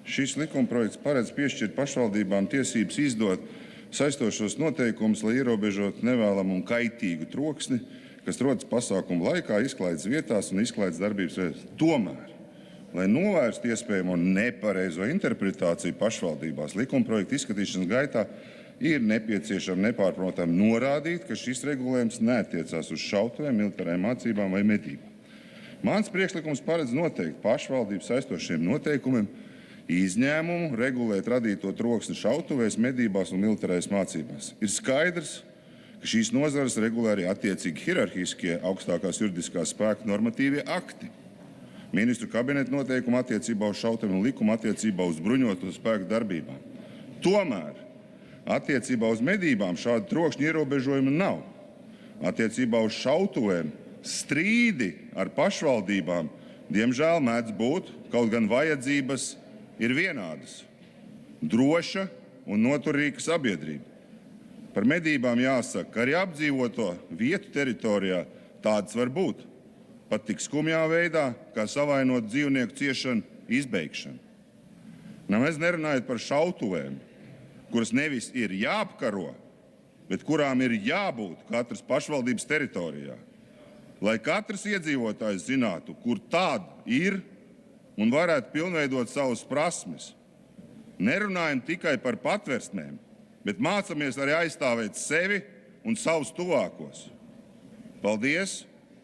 Šis likumprojekts paredz piešķirt pašvaldībām tiesības izdot saistošos noteikumus, lai ierobežotu nevēlamu un kaitīgu troksni, kas rodas pasākumu laikā, izklaides vietās un izklaides darbības vietās. Tomēr, lai novērstu iespējamo nepareizo interpretāciju pašvaldībās, likumprojekta izskatīšanas gaitā ir nepieciešama nepārprotami norādīt, ka šis regulējums neatiecās uz šautuvēm, militārajām mācībām vai medībām. Mans priekšlikums paredz noteikt pašvaldību saistošiem noteikumiem izņēmumu regulēt radīto troksni šautuvēs, medībās un militārajās mācībās. Ir skaidrs, ka šīs nozares regulē arī attiecīgi hierarhiskie augstākās juridiskās spēka normatīvie akti. Ministru kabineta noteikumi attiecībā uz šautuviem un likuma attiecībā uz bruņoto spēku darbībām. Tomēr attiecībā uz medībām šāda trokšņa ierobežojuma nav. Attiecībā uz šautuvēm strīdi ar pašvaldībām, diemžēl, mēdz būt, kaut gan vajadzības ir vienādas. Droša un noturīga sabiedrība. Par medībām jāsaka, ka arī apdzīvoto vietu teritorijā tādas var būt. Pat tik skumjā veidā, kā savainot dzīvnieku ciešanu izbeigšanu. Nemaz nerunājot par šautuvēm, kuras nevis ir jāapkaro, bet kurām ir jābūt katras pašvaldības teritorijā. Lai katrs iedzīvotājs zinātu, kur tāda ir un varētu pilnveidot savas prasmes. Nerunājam tikai par patversmēm, bet mācamies arī aizstāvēt sevi un savus tuvākos. Paldies,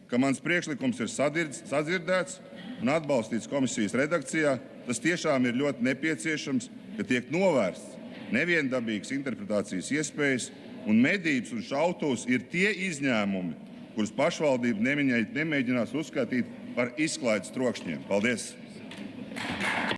ka mans priekšlikums ir sadzirdēts un atbalstīts komisijas redakcijā. Tas tiešām ir ļoti nepieciešams, ka tiek novērsts neviendabīgas interpretācijas iespējas, un medības un šautuvs ir tie izņēmumi, kurus pašvaldība nemēģinās uzskatīt par izklaides trokšņiem. Paldies!